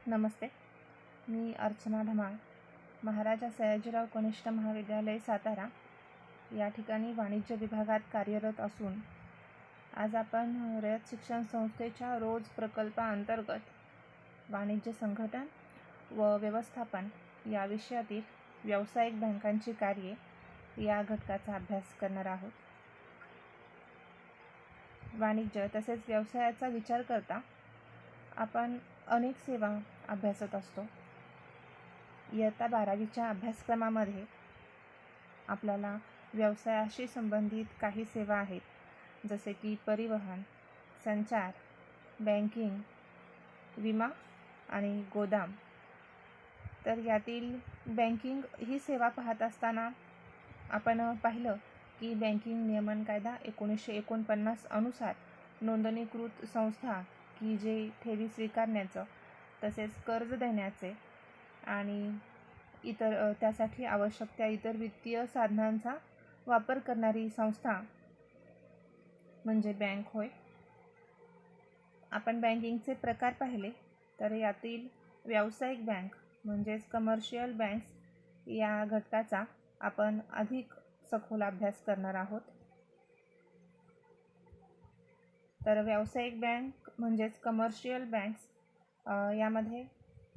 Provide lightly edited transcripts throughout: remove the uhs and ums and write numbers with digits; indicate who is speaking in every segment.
Speaker 1: नमस्ते. मी अर्चना धमाळ, महाराजा सयाजीराव कनिष्ठ महाविद्यालय सातारा या ठिकाणी वाणिज्य विभागात कार्यरत असून आज आपण रयत शिक्षण संस्थेच्या रोज प्रकल्पाअंतर्गत वाणिज्य संघटन व व्यवस्थापन या विषयातील व्यावसायिक बँकांची कार्ये या घटकाचा अभ्यास करणार आहोत. वाणिज्य तसेच व्यवसायाचा विचार करता आपण अनेक सेवा अभ्यासत असतो. इयत्ता 12वीच्या अभ्यासक्रमामध्ये आपल्याला व्यवसायाशी संबंधित काही सेवा आहेत, जसे की परिवहन, संचार, बँकिंग, विमा आणि गोदाम. तर यातील बँकिंग ही सेवा पाहत असताना आपण पाहिलं की बँकिंग नियमन कायदा 1949 अनुसार नोंदणीकृत संस्था की जे ठेवी स्वीकारण्याचं तसेच कर्ज देण्याचे आणि इतर त्यासाठी आवश्यक त्या इतर वित्तीय साधनांचा वापर करणारी संस्था म्हणजे बँक होय. आपण बँकिंगचे प्रकार पाहिले तर यातील व्यावसायिक बँक म्हणजेच कमर्शियल बँक्स या घटकाचा आपण अधिक सखोल अभ्यास करणार आहोत. तर व्यावसायिक बँक म्हणजेच कमर्शियल बँक्स यामध्ये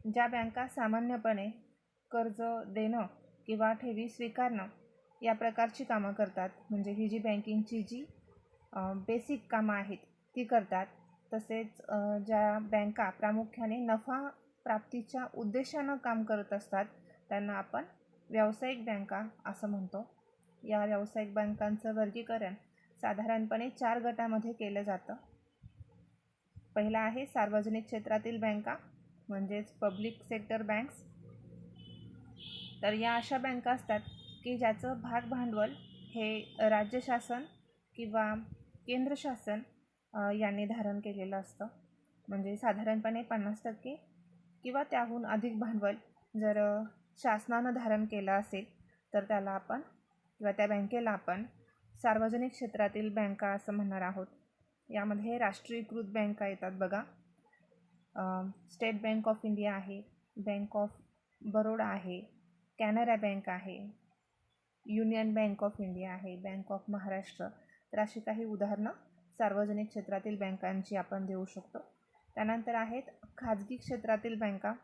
Speaker 1: ज्या बँका सामान्यपणे कर्ज देणं किंवा ठेवी स्वीकारणं या प्रकारची कामं करतात, म्हणजे ही जी बँकिंगची जी बेसिक कामं आहेत ती करतात. तसेच ज्या बँका प्रामुख्याने नफा प्राप्तीच्या उद्देशानं काम करत असतात त्यांना आपण व्यावसायिक बँका असं म्हणतो. या व्यावसायिक बँकांचं वर्गीकरण साधारणपणे 4 गटामध्ये केलं जातं. पहिला आहे सार्वजनिक क्षेत्रातील बँका म्हणजेच पब्लिक सेक्टर बँक्स. तर या अशा बँका असतात की ज्याचं भाग भांडवल हे राज्य शासन किंवा केंद्र शासन यांनी धारण केलेलं असतं. म्हणजे साधारणपणे 50% किंवा त्याहून अधिक भांडवल जर शासनानं धारण केलं असेल तर त्याला आपण किंवा त्या बँकेला आपण सार्वजनिक क्षेत्रातील बँका असं म्हणणार आहोत. यामध्ये राष्ट्रीयकृत बँका येतात बघा. स्टेट बँक ऑफ इंडिया आहे, बँक ऑफ बरोडा आहे, कॅनरा बँक आहे, युनियन बँक ऑफ इंडिया आहे, बँक ऑफ महाराष्ट्र. तर अशी काही उदाहरणं सार्वजनिक क्षेत्रातील बँकांची आपण देऊ शकतो. त्यानंतर आहेत खाजगी क्षेत्रातील बँका.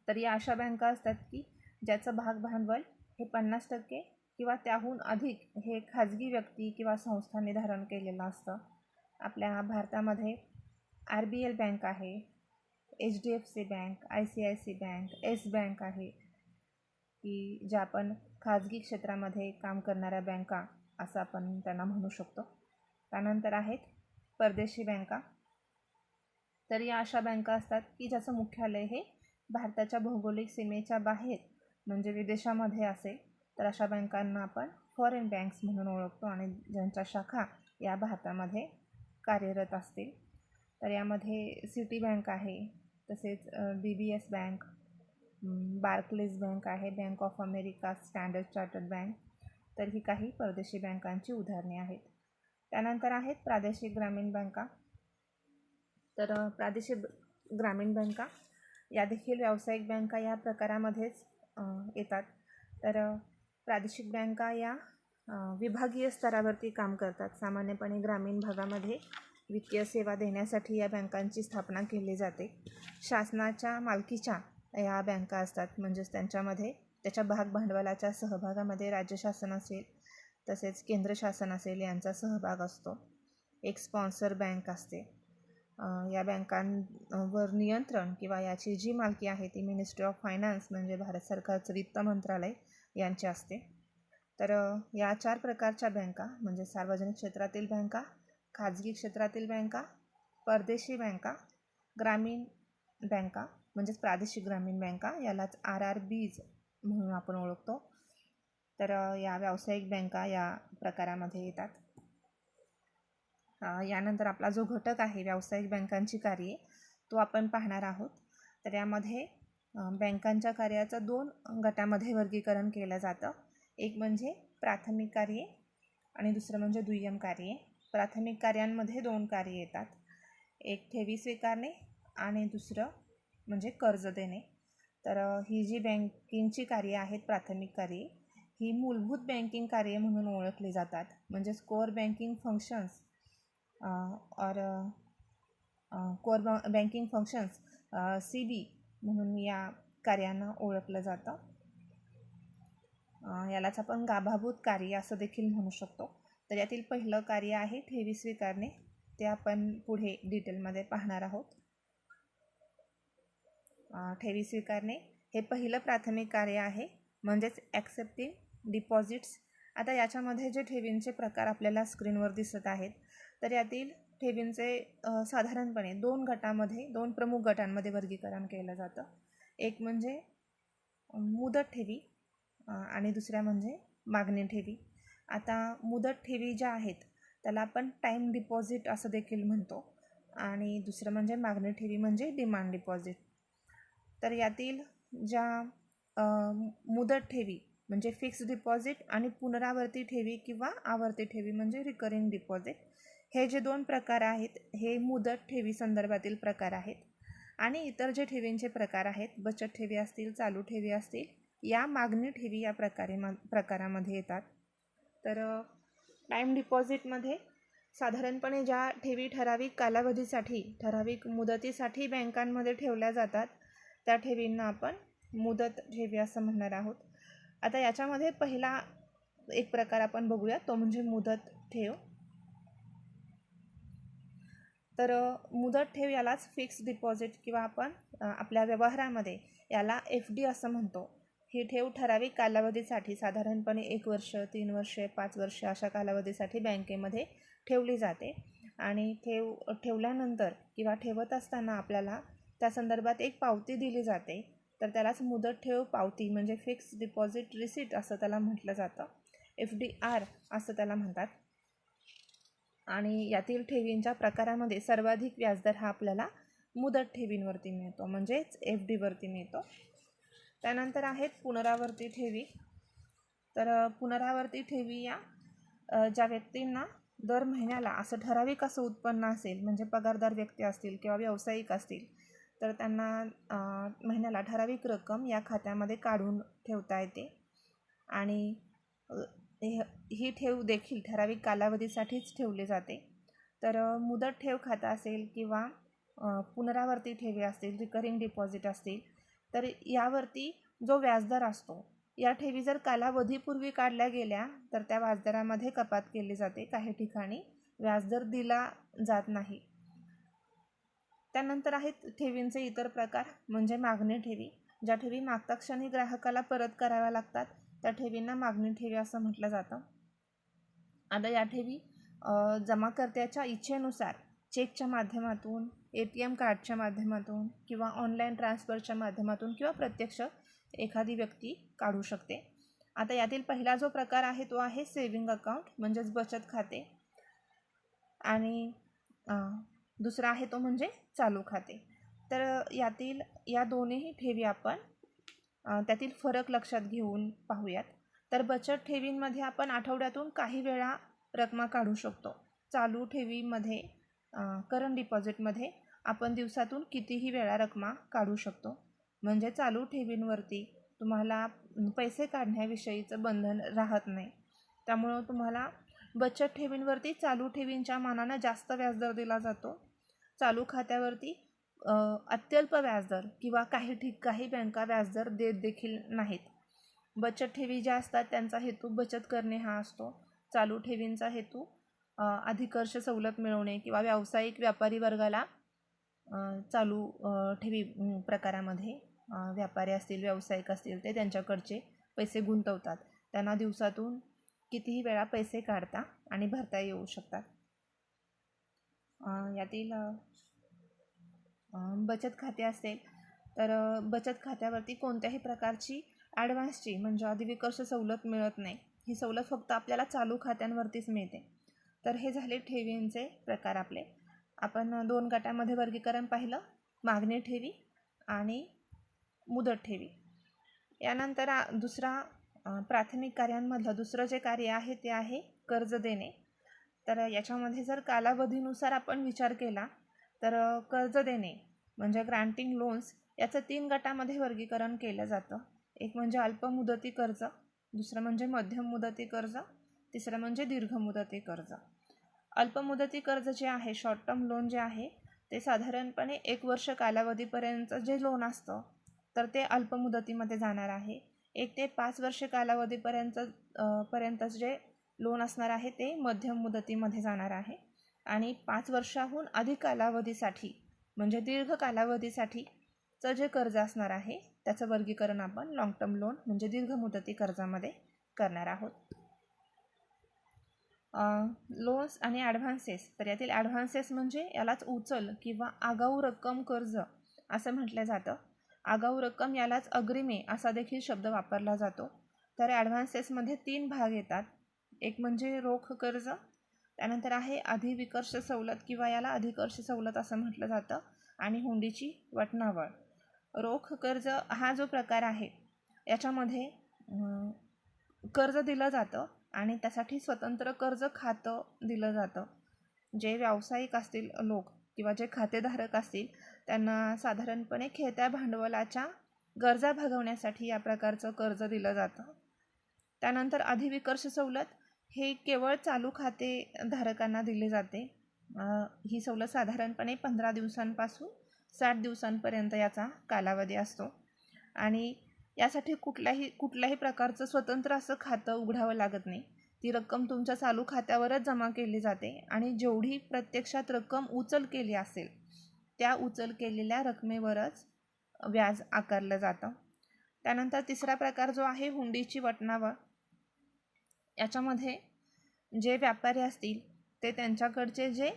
Speaker 1: तर या अशा बँका असतात की ज्याचं भाग भांडवल हे 50% किंवा त्याहून अधिक हे खाजगी व्यक्ती किंवा संस्थांनी धारण केलेलं असतं. आपल्या भारतामध्ये RBL बँक आहे, HDFC bank, ICICI bank, yes bank आहे की ज्या आपण खाजगी क्षेत्रामध्ये काम करणाऱ्या बँका असं आपण त्यांना म्हणू शकतो. त्यानंतर आहेत परदेशी बँका. तर या अशा बँका असतात की ज्याचं मुख्यालय हे भारताच्या भौगोलिक सीमेच्या बाहेर म्हणजे विदेशामध्ये असेल तर अशा बँकांना आपण फॉरेन बँक्स म्हणून ओळखतो आणि ज्यांच्या शाखा या भारतामध्ये कार्यरत असतील. तर यामध्ये सिटी बँक आहे, तसेच BBS बँक, बार्कलेज बँक आहे, bank of America, standard chartered bank. तर ही काही परदेशी बँकांची उदाहरणे आहेत. त्यानंतर आहेत प्रादेशिक ग्रामीण बँका. तर प्रादेशिक ग्रामीण बँका या देखील व्यावसायिक बँका या प्रकारामध्येच येतात. तर प्रादेशिक बँका या विभागीय स्तरावरती काम करतात. सामान्यपणे ग्रामीण भागामध्ये वित्तीय सेवा देण्यासाठी या बँकांची स्थापना केली जाते. शासनाच्या मालकीच्या या बँका असतात, म्हणजेच त्यांच्यामध्ये त्याच्या भाग भांडवलाच्या सहभागामध्ये राज्य शासन असेल तसेच केंद्र शासन असेल यांचा सहभाग असतो. एक स्पॉन्सर बँक असते. या बँकांवर नियंत्रण किंवा याची जी मालकी आहे ती मिनिस्ट्री ऑफ फायनान्स म्हणजे भारत सरकारचं वित्त मंत्रालय यांचे असते. तर या 4 प्रकारच्या बँका म्हणजे सार्वजनिक क्षेत्रातील बँका, खाजगी क्षेत्रातील बँका, परदेशी बँका, ग्रामीण बँका म्हणजेच प्रादेशिक ग्रामीण बँका, यालाच RRBs म्हणून आपण ओळखतो. तर या व्यावसायिक बँका या प्रकारामध्ये येतात. यानंतर आपला जो घटक आहे व्यावसायिक बँकांची कार्ये तो आपण पाहणार आहोत. तर यामध्ये बँकांच्या कार्याचं 2 गटामध्ये वर्गीकरण केलं जातं. एक म्हणजे प्राथमिक कार्ये आणि दुसरं म्हणजे दुय्यम कार्ये. प्राथमिक कार्यांमध्ये 2 कार्ये येतात. एक ठेवी स्वीकारणे आणि दुसरं म्हणजे कर्ज देणे. तर ही जी बँकिंगची कार्ये आहेत, प्राथमिक कार्ये, ही मूलभूत बँकिंग कार्ये म्हणून ओळखली जातात. म्हणजेच कोअर बँकिंग फंक्शन्स और कोअर बँकिंग फंक्शन्स CB म्हणून या कार्यांना ओळखलं जातं. यालाच आपण गाभाभूत कार्य असं देखील म्हणू शकतो. तर यातील पहिलं कार्य आहे ठेवी स्वीकारणे. ते आपण पुढे डिटेलमध्ये पाहणार आहोत. ठेवी स्वीकारणे हे पहिलं प्राथमिक कार्य आहे, म्हणजेच ॲक्सेप्टिंग डिपॉझिट्स. आता याच्यामध्ये जे ठेवींचे प्रकार आपल्याला स्क्रीनवर दिसत आहेत, तर यातील ठेवींचे साधारणपणे दोन प्रमुख गटांमध्ये वर्गीकरण केलं जातं. एक म्हणजे मुदत ठेवी आणि दुसऱ्या म्हणजे मागणी ठेवी. आता मुदत ठेवी ज्या आहेत त्याला आपण टाईम डिपॉझिट असं देखील म्हणतो आणि दुसरं म्हणजे मागणी ठेवी म्हणजे डिमांड डिपॉझिट. तर यातील ज्या मुदत ठेवी म्हणजे फिक्स डिपॉझिट आणि पुनरावर्ती ठेवी किंवा आवर्ती ठेवी म्हणजे रिकरिंग डिपॉझिट, हे जे दोन प्रकार आहेत हे मुदत ठेवी संदर्भातील प्रकार आहेत. आणि इतर जे ठेवींचे प्रकार आहेत, बचत ठेवी असतील, चालू ठेवी असतील, या मागणी ठेवी या प्रकारामध्ये येतात. तर टाईम डिपॉझिटमध्ये साधारणपणे ज्या ठेवी ठराविक कालावधीसाठी, ठराविक मुदतीसाठी बँकांमध्ये ठेवल्या जातात त्या ठेवींना आपण मुदत ठेवी असं म्हणणार आहोत. आता याच्यामध्ये पहिला एक प्रकार आपण बघूया, तो म्हणजे मुदत ठेव. तर मुदत ठेव यालाच फिक्स डिपॉझिट किंवा आपण आपल्या व्यवहारामध्ये याला FD असं म्हणतो. ही ठेव ठराविक कालावधीसाठी, साधारणपणे 1 वर्ष, 3 वर्षे, 5 वर्षे अशा कालावधीसाठी बँकेमध्ये ठेवली जाते. आणि ठेवल्यानंतर किंवा ठेवत असताना आपल्याला त्या संदर्भात एक पावती दिली जाते. तर त्यालाच मुदत ठेव पावती म्हणजे फिक्स डिपॉझिट रिसीट असं त्याला म्हटलं जातं. FDR असं त्याला म्हणतात. आणि यातील ठेवींच्या प्रकारामध्ये सर्वाधिक व्याजदर हा आपल्याला मुदत ठेवींवरती मिळतो, म्हणजेच FD वरती मिळतो. त्यानंतर आहेत पुनरावर्ती ठेवी. तर पुनरावर्ती ठेवी या ज्या व्यक्तींना दर महिन्याला असं ठराविक असं उत्पन्न असेल, म्हणजे पगारदार व्यक्ती असतील किंवा व्यावसायिक असतील, तर त्यांना महिन्याला ठराविक रक्कम या खात्यामध्ये काढून ठेवता येते. आणि ही ठेव देखील ठराविक कालावधीसाठीच ठेवली जाते. तर मुदत ठेव खातं असेल किंवा पुनरावर्ती ठेवी असतील, रिकरिंग डिपॉझिट असतील, तर यावरती जो व्याजदर असतो, या ठेवी जर कालावधीपूर्वी काढल्या गेल्या तर त्या व्याजदरामध्ये कपात केली जाते. काही ठिकाणी व्याजदर दिला जात नाही. त्यानंतर आहेत ठेवींचे इतर प्रकार, म्हणजे मागणी ठेवी. ज्या ठेवी मागता क्षणी ग्राहकाला परत कराव्या लागतात त्या ठेवींना मागणी ठेवी असं म्हटलं जातं. आता या ठेवी जमाकर्त्याच्या इच्छेनुसार चेकच्या माध्यमातून, ATM कार्डच्या माध्यमातून किंवा ऑनलाईन ट्रान्सफरच्या माध्यमातून किंवा प्रत्यक्ष एखादी व्यक्ती काढू शकते. आता यातील पहिला जो प्रकार आहे तो आहे सेविंग अकाउंट म्हणजेच बचत खाते. आणि दुसरा आहे तो म्हणजे चालू खाते. तर यातील या दोन्ही ठेवी आपण त्यातील फरक लक्षात घेऊन पाहूयात. तर बचत ठेवींमध्ये आपण आठवड्यातून काही वेळा रकमा काढू शकतो. चालू ठेवीमध्ये, करंट डिपॉझिटमध्ये आपण दिवसातून कितीही वेळा रकमा काढू शकतो. म्हणजे चालू ठेवींवरती तुम्हाला पैसे काढण्याविषयीचं बंधन राहत नाही. त्यामुळं तुम्हाला बचत ठेवींवरती चालू ठेवींच्या मानानं जास्त व्याजदर दिला जातो. चालू खात्यावरती अत्यल्प व्याजदर किंवा काही बँका व्याजदर देत देखील नाहीत. बचत ठेवी ज्या असतात त्यांचा हेतू बचत करणे हा असतो. चालू ठेवींचा हेतू अधिकर्ष सवलत मिळवणे किंवा व्यावसायिक व्यापारी वर्गाला चालू ठेवी प्रकारामध्ये व्यापारी असतील, व्यावसायिक असतील, ते त्यांच्याकडचे पैसे गुंतवतात. त्यांना दिवसातून कितीही वेळा पैसे काढता आणि भरता येऊ शकतात. यातील बचत खाते असेल तर बचत खात्यावरती कोणत्याही प्रकारची ॲडव्हान्सची म्हणजे अधिविकर्ष सवलत मिळत नाही. ही सवलत फक्त आपल्याला चालू खात्यांवरतीच मिळते. तर हे झाले ठेवींचे प्रकार आपले. आपण 2 गटामध्ये वर्गीकरण पाहिलं, मागणी ठेवी आणि मुदत ठेवी. यानंतर दुसरा प्राथमिक कार्यांमधलं दुसरं जे कार्य आहे ते आहे कर्ज देणे. तर याच्यामध्ये जर कालावधीनुसार आपण विचार केला तर कर्ज देणे म्हणजे ग्रांटिंग लोन्स याचं 3 गटामध्ये वर्गीकरण केलं जातं. एक म्हणजे अल्प मुदती कर्ज, दुसरं म्हणजे मध्यम मुदती कर्ज, तिसरं म्हणजे दीर्घ मुदती कर्ज. अल्प मुदती कर्ज जे आहे, शॉर्ट टर्म लोन जे आहे, ते साधारणपणे 1 वर्ष कालावधीपर्यंत जे लोन असतं तर ते अल्प मुदतीमध्ये जाणार आहे. 1 ते 5 वर्ष कालावधीपर्यंत जे लोन असणार आहे ते मध्यम मुदतीमध्ये जाणार आहे. आणि 5 वर्षाहून अधिक कालावधीसाठी म्हणजे दीर्घ कालावधीसाठीचं जे कर्ज असणार आहे त्याचं वर्गीकरण आपण लॉंग टर्म लोन म्हणजे दीर्घ मुदती कर्जामध्ये करणार आहोत. लोन्स आणि ॲडव्हान्सेस. तर यातील ॲडव्हान्सेस म्हणजे यालाच उचल किंवा आगाऊ रक्कम कर्ज असं म्हटलं जातं. आगाऊ रक्कम यालाच अग्रिमे असा देखील शब्द वापरला जातो. तर ॲडव्हान्सेसमध्ये 3 भाग येतात. एक म्हणजे रोख कर्ज, त्यानंतर आहे अधिविकर्ष सवलत किंवा याला अधिकर्ष सवलत असं म्हटलं जातं, आणि हुंडीची वटणावळ. रोख कर्ज हा जो प्रकार आहे याच्यामध्ये कर्ज दिलं जातं आणि त्यासाठी स्वतंत्र कर्ज खातं दिलं जातं. जे व्यावसायिक असतील लोक किंवा जे खातेधारक असतील त्यांना साधारणपणे खेळत्या भांडवलाच्या गरजा भागवण्यासाठी या प्रकारचं कर्ज दिलं जातं. त्यानंतर अधिविकर्ष सवलत हे केवळ चालू खातेधारकांना दिले जाते. ही सवलत साधारणपणे 15 दिवसांपासून 60 दिवसांपर्यंत याचा कालावधी असतो आणि यासाठी कुठल्याही प्रकारचं स्वतंत्र असं खातं उघडावं लागत नाही. ती रक्कम तुमच्या चालू खात्यावरच जमा केली जाते आणि जेवढी प्रत्यक्षात रक्कम उचल केली असेल त्या उचल केलेल्या रकमेवरच व्याज आकारलं जातं. त्यानंतर तिसरा प्रकार जो आहे हुंडीची वटणावळ. याच्यामध्ये जे व्यापारी असतील ते त्यांच्याकडचे जे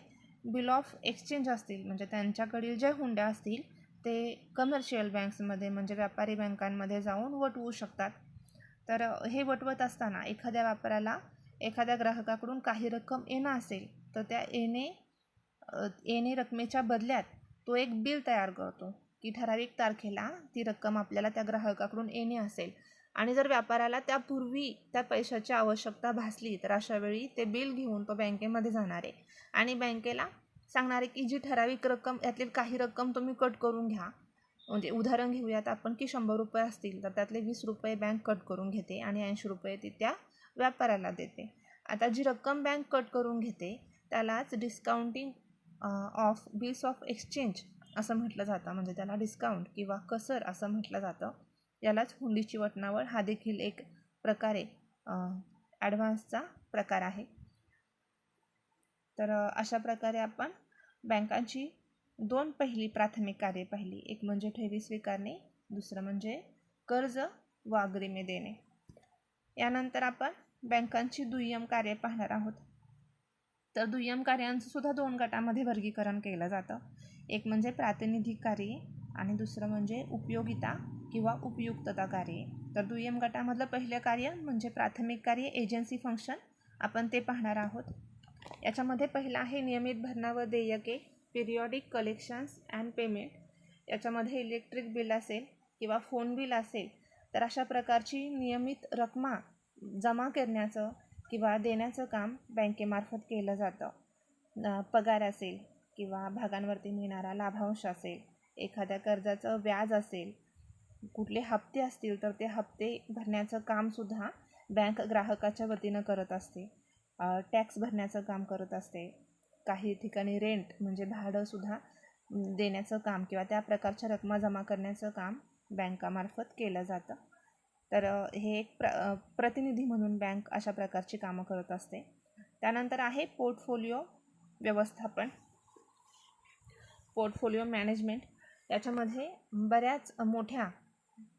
Speaker 1: बिल ऑफ एक्सचेंज असतील म्हणजे त्यांच्याकडील जे हुंड्या असतील ते कमर्शियल बँक्समध्ये म्हणजे व्यापारी बँकांमध्ये जाऊन वटवू शकतात. तर हे वटवत असताना एखाद्या व्यापाऱ्याला एखाद्या ग्राहकाकडून काही रक्कम येणं असेल तर त्या येणे रकमेच्या बदल्यात तो एक बिल तयार करतो की ठराविक तारखेला ती रक्कम आपल्याला त्या ग्राहकाकडून येणे असेल, आणि जर व्यापाऱ्याला त्यापूर्वी त्या पैशाची आवश्यकता भासली तर अशा वेळी ते बिल घेऊन तो बँकेमध्ये जाणार आहे आणि बँकेला सांगणार आहे की जी ठराविक रक्कम यातली काही रक्कम तुम्ही कट करून घ्या. म्हणजे उदाहरण घेऊयात आपण की 100 रुपये असतील तर त्यातले 20 रुपये बँक कट करून घेते आणि 80 रुपये ती त्या व्यापाऱ्याला देते. आता जी रक्कम बँक कट करून घेते त्यालाच discounting of bills of exchange असं म्हटलं जातं. म्हणजे त्याला डिस्काउंट किंवा कसर असं म्हटलं जातं. यालाच हुंडीची वटणावळ हा देखील एक प्रकारे ॲडव्हान्सचा प्रकार आहे. तर अशा प्रकारे आपण बँकांची 2 पहिली प्राथमिक कार्ये पाहिली. एक म्हणजे ठेवी स्वीकारणे, दुसरं म्हणजे कर्ज व अग्रिमे देणे. यानंतर आपण बँकांची दुय्यम कार्ये पाहणार आहोत. तर दुय्यम कार्यांचं सुद्धा 2 गटामध्ये वर्गीकरण केलं जातं. एक म्हणजे प्रातिनिधिक कार्ये आणि दुसरं म्हणजे उपयोगिता किंवा उपयुक्तता कार्ये. तर दुय्यम गटामधलं पहिलं कार्य म्हणजे प्राथमिक कार्य एजन्सी फंक्शन, आपण ते पाहणार आहोत. याच्यामध्ये पहिलं आहे नियमित भरणा व देयके, पिरियॉडिक कलेक्शन्स अँड पेमेंट. याच्यामध्ये इलेक्ट्रिक बिल असेल किंवा फोन बिल असेल तर अशा प्रकारची नियमित रक्कमा जमा करण्याचं किंवा देण्याचं काम बँकेमार्फत केलं जातं. पगार असेल किंवा भागांवरती मिळणारा लाभांश असेल, एखाद्या कर्जाचं व्याज असेल, कुठले हप्ते असतील तर ते हप्ते भरण्याचं कामसुद्धा बँक ग्राहकाच्या वतीनं करत असते. टॅक्स भरण्याचं काम करत असते. काही ठिकाणी रेंट म्हणजे भाडंसुद्धा देण्याचं काम किंवा त्या प्रकारच्या रकमा जमा करण्याचं काम बँकामार्फत केलं जातं. तर हे एक प्रतिनिधी म्हणून बँक अशा प्रकारची कामं करत असते. त्यानंतर आहे पोर्टफोलिओ व्यवस्थापन, पोर्टफोलिओ मॅनेजमेंट. याच्यामध्ये बऱ्याच मोठ्या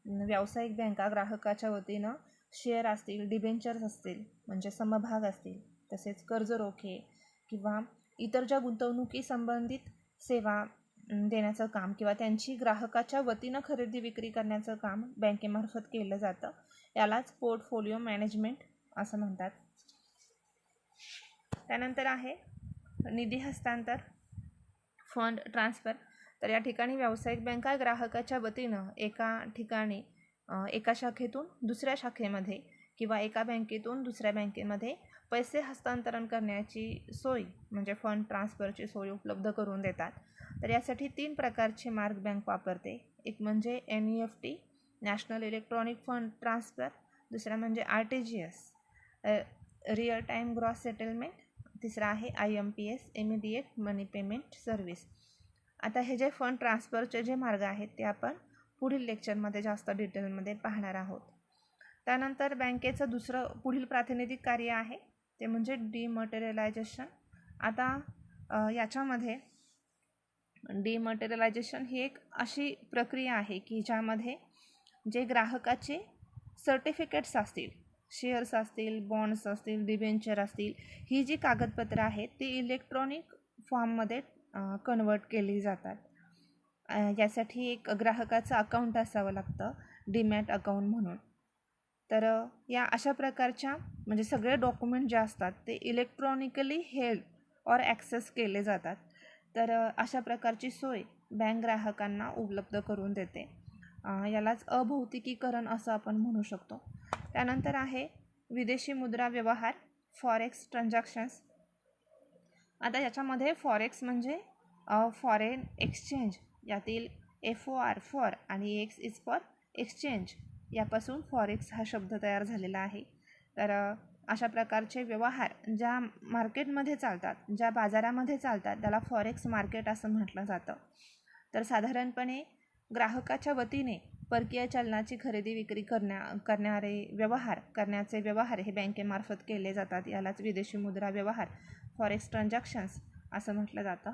Speaker 1: व्यावसायिक बँका ग्राहकाच्या वतीनं शेअर असतील, डिबेंचर्स असतील म्हणजे समभाग असतील, तसेच कर्ज रोखे किंवा इतर ज्या गुंतवणुकी संबंधित सेवा देण्याचं काम किंवा त्यांची ग्राहकाच्या वतीनं खरेदी विक्री करण्याचं काम बँकेमार्फत केलं जातं. यालाच पोर्टफोलिओ मॅनेजमेंट असं म्हणतात. त्यानंतर आहे निधी हस्तांतर, फंड ट्रान्सफर. तर या ठिकाणी व्यावसायिक बँका ग्राहकाच्या वतीनं एका शाखेतून दुसऱ्या शाखेमध्ये किंवा एका बँकेतून दुसऱ्या बँकेमध्ये पैसे हस्तांतरण करण्याची सोय म्हणजे फंड ट्रान्सफरची सोय उपलब्ध करून देतात. तर यासाठी 3 प्रकारचे मार्ग बँक वापरते. एक म्हणजे NEFT national electronic fund transfer, दुसरा म्हणजे RTGS real time gross settlement, तिसरा आहे IMPS इमिडिएट मनी पेमेंट सर्व्हिस. आता हे जे फंड ट्रान्सफरचे जे मार्ग आहेत ते आपण पुढील लेक्चरमध्ये जास्त डिटेलमध्ये पाहणार आहोत. त्यानंतर बँकेचं दुसरं पुढील प्रातिनिधिक कार्य आहे ते म्हणजे डिमटेरियलायझेशन. आता याच्यामध्ये डिमटेरियलायझेशन ही एक अशी प्रक्रिया आहे की ज्यामध्ये जे ग्राहकाचे सर्टिफिकेट्स असतील, शेअर्स असतील, बॉन्ड्स असतील, डिबेंचर असतील, ही जी कागदपत्रं आहेत ती इलेक्ट्रॉनिक फॉर्ममध्ये कन्वर्ट केली जातात. यासाठी एक ग्राहकाचं अकाउंट असावं लागतं, डीमॅट अकाउंट म्हणून. तर या अशा प्रकारच्या म्हणजे सगळे डॉक्युमेंट जे असतात ते इलेक्ट्रॉनिकली हेल्ड और ॲक्सेस केले जातात. तर अशा प्रकारची सोय बँक ग्राहकांना उपलब्ध करून देते. यालाच अभौतिकीकरण असं आपण म्हणू शकतो. त्यानंतर आहे विदेशी मुद्रा व्यवहार, फॉरेक्स ट्रान्झॅक्शन्स. आता याच्यामध्ये फॉरेक्स म्हणजे फॉरेन एक्सचेंज, यातील FOR फॉर आणि X इज फॉर एक्सचेंज, यापासून फॉरेक्स हा शब्द तयार झालेला आहे. तर अशा प्रकारचे व्यवहार ज्या मार्केटमध्ये चालतात, ज्या बाजारामध्ये चालतात त्याला फॉरेक्स मार्केट असं म्हटलं जातं. तर साधारणपणे ग्राहकाच्या वतीने परकीय चलनाची खरेदी विक्री करण्याचे व्यवहार हे बँकेमार्फत केले जातात. यालाच विदेशी मुद्रा व्यवहार, फॉरेक्स ट्रान्झॅक्शन्स असं म्हटलं जातं.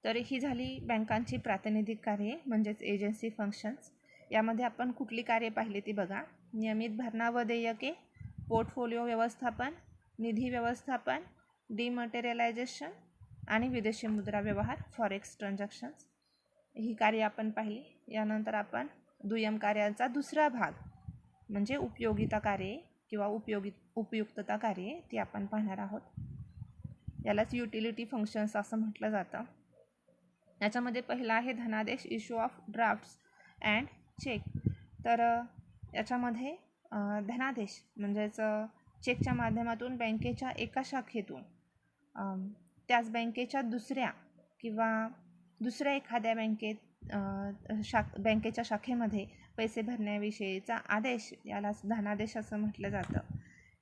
Speaker 1: तर ही झाली बँकांची प्रातिनिधिक कार्ये म्हणजेच एजन्सी फंक्शन्स. यामध्ये आपण कुठली कार्ये पाहिली ती बघा. नियमित भरणा व देयके, पोर्टफोलिओ व्यवस्थापन, निधी व्यवस्थापन, डिमटेरियलायझेशन आणि विदेशी मुद्रा व्यवहार, फॉरेक्स ट्रान्झॅक्शन्स ही कार्ये आपण पाहिली. यानंतर आपण दुय्यम कार्यांचा दुसरा भाग म्हणजे उपयोगिता कार्ये किंवा उपयुक्तता कार्ये ती आपण पाहणार आहोत. यालाच युटिलिटी फंक्शन्स असं म्हटलं जातं. याच्यामध्ये पहिला आहे धनादेश, issue of drafts and cheque. तर याच्यामध्ये धनादेश म्हणजेच चेकच्या माध्यमातून बँकेच्या एका शाखेतून त्याच बँकेच्या दुसऱ्या एखाद्या बँकेच्या शाखेमध्ये पैसे भरण्याविषयीचा आदेश, यालाच धनादेश असं म्हटलं जातं.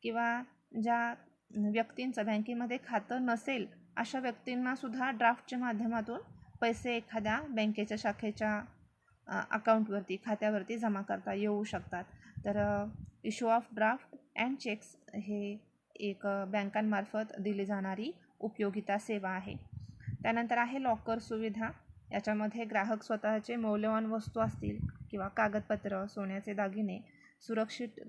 Speaker 1: किंवा ज्या व्यक्तींचं बँकेमध्ये खातं नसेल अशा व्यक्तींनासुद्धा ड्राफ्टच्या माध्यमातून पैसे एखाद्या बँकेच्या शाखेच्या अकाउंटवरती, खात्यावरती जमा करता येऊ शकतात. तर issue of draft and cheques हे एक बँकांमार्फत दिली जाणारी उपयोगिता सेवा आहे. त्यानंतर आहे लॉकर सुविधा. याच्यामध्ये ग्राहक स्वतःचे मौल्यवान वस्तू असतील किंवा कागदपत्र, सोन्याचे दागिने सुरक्षित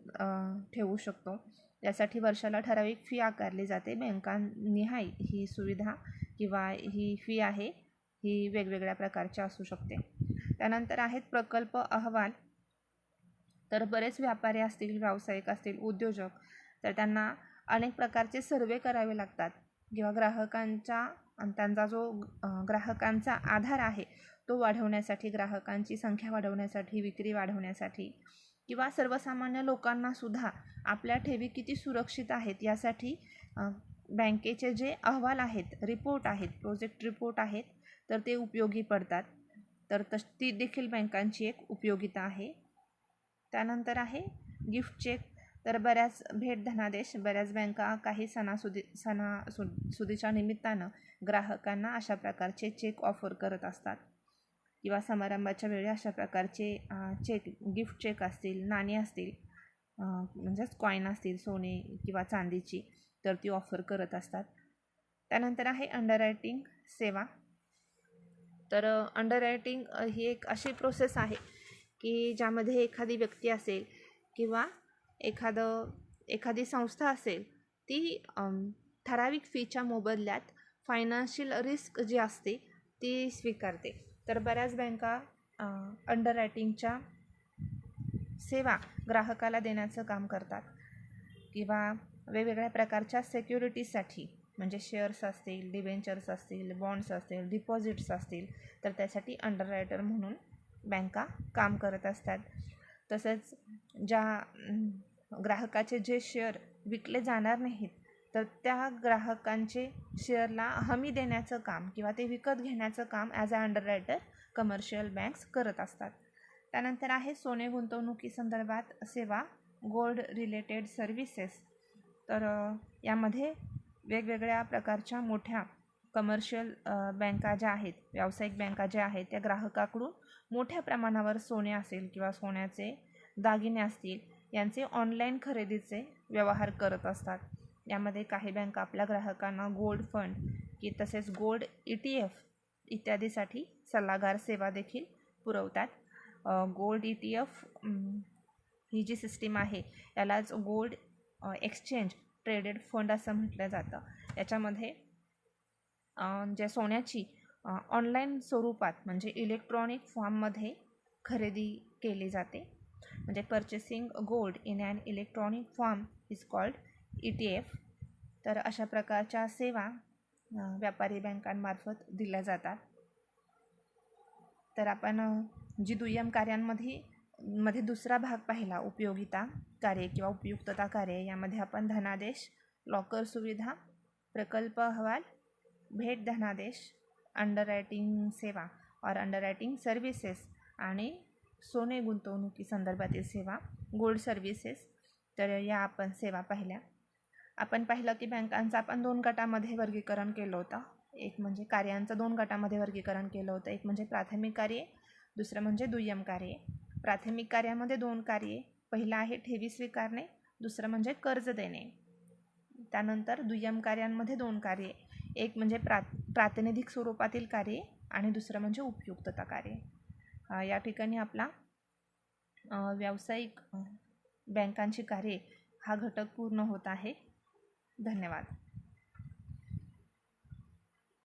Speaker 1: ठेवू शकतो. यासाठी वर्षाला ठराविक फी आकारली जाते. बँकांनिहाय ही सुविधा किंवा ही फी आहे ही वेगवेगळ्या प्रकारची असू शकते. त्यानंतर आहेत प्रकल्प अहवाल. तर बरेच व्यापारी असतील, व्यावसायिक असतील, उद्योजक, तर त्यांना अनेक प्रकारचे सर्वे करावे लागतात किंवा त्यांचा जो ग्राहकांचा आधार आहे तो वाढवण्यासाठी, ग्राहकांची संख्या वाढवण्यासाठी, विक्री वाढवण्यासाठी किंवा सर्वसामान्य लोकांनासुद्धा आपल्या ठेवी किती सुरक्षित आहेत यासाठी बँकेचे जे अहवाल आहेत, रिपोर्ट आहेत, प्रोजेक्ट रिपोर्ट आहेत, तर ते उपयोगी पडतात. तर ती देखील बँकांची एक उपयोगिता आहे. त्यानंतर आहे गिफ्ट चेक. तर भेट धनादेश, बऱ्याच बँका काही सणासुदीच्या निमित्तानं ग्राहकांना अशा प्रकारचे चेक ऑफर करत असतात किंवा समारंभाच्या वेळी अशा प्रकारचे गिफ्ट चेक असतील, नाणी असतील, म्हणजेच कॉईन असतील सोने किंवा चांदीची, तर ती ऑफर करत असतात. त्यानंतर आहे अंडररायटिंग सेवा. तर अंडररायटिंग ही एक अशी प्रोसेस आहे की ज्यामध्ये एखादी व्यक्ती असेल किंवा एखादी संस्था असेल ती ठराविक फीच्या मोबदल्यात फायनान्शियल रिस्क जी असते ती स्वीकारते. तर बऱ्याच बँका अंडररायटिंगच्या सेवा ग्राहकाला देण्याचं काम करतात किंवा वेगवेगळ्या प्रकारच्या सिक्युरिटीजसाठी म्हणजे शेअर्स असतील, डिबेंचर्स असतील, बॉन्ड्स असतील, डिपॉझिट्स असतील, तर त्यासाठी अंडररायटर म्हणून बँका काम करत असतात. तसेच ज्या ग्राहकाचे जे शेअर विकले जाणार नाहीत, तर त्या ग्राहकांचे शेअरला हमी देण्याचं काम किंवा ते विकत घेण्याचं काम ॲज अ अंडररायटर कमर्शियल बँक्स करत असतात. त्यानंतर आहे सोने गुंतवणुकीसंदर्भात सेवा, गोल्ड रिलेटेड सर्व्हिसेस. तर यामध्ये वेगवेगळ्या प्रकारच्या मोठ्या कमर्शियल बँका ज्या आहेत, व्यावसायिक बँका ज्या आहेत, त्या ग्राहकाकडून मोठ्या प्रमाणावर सोने असेल किंवा सोन्याचे दागिने असतील यांचे ऑनलाईन खरेदीचे व्यवहार करत असतात. यामध्ये काही बँका आपल्या ग्राहकांना गोल्ड फंड की तसेच गोल्ड ETF इत्यादीसाठी सल्लागार सेवा देखील पुरवतात. गोल्ड ETF ही जी सिस्टीम आहे यालाच गोल्ड एक्सचेंज ट्रेडेड फंड असं म्हटलं जातं. याच्यामध्ये ज्या सोन्याची ऑनलाईन स्वरूपात म्हणजे इलेक्ट्रॉनिक फॉर्ममध्ये खरेदी केली जाते, म्हणजे purchasing gold in an electronic form is called ETF. तर अशा प्रकारच्या सेवा व्यापारी बँकांमार्फत दिल्या जातात. तर आपण जी दुय्यम कार्यांमध्ये दुसरा भाग पाहिला, उपयोगिता कार्ये किंवा उपयुक्तता कार्ये, यामध्ये आपण धनादेश, लॉकर सुविधा, प्रकल्प अहवाल, भेट धनादेश, अंडररायटिंग सेवा और अंडररायटिंग सर्व्हिसेस आणि सोने गुंतवणुकी संदर्भातील सेवा, गोल्ड सर्व्हिसेस, तर या आपण सेवा पाहिल्या. आपण पाहिलं की बँकांचं आपण 2 गटामध्ये वर्गीकरण केलं होतं. एक म्हणजे कार्यांचं 2 गटामध्ये वर्गीकरण केलं होतं. एक म्हणजे प्राथमिक कार्ये, दुसरं म्हणजे दुय्यम कार्ये. प्राथमिक कार्यामध्ये 2 कार्ये, पहिलं आहे ठेवी स्वीकारणे, दुसरं म्हणजे कर्ज देणे. त्यानंतर दुय्यम कार्यांमध्ये 2 कार्ये, एक म्हणजे प्रातिनिधिक स्वरूपातील कार्ये आणि दुसरं म्हणजे उपयुक्तता कार्ये. या ठिकाणी आपला व्यावसायिक बँकांची कार्ये हा घटक पूर्ण होत आहे. धन्यवाद.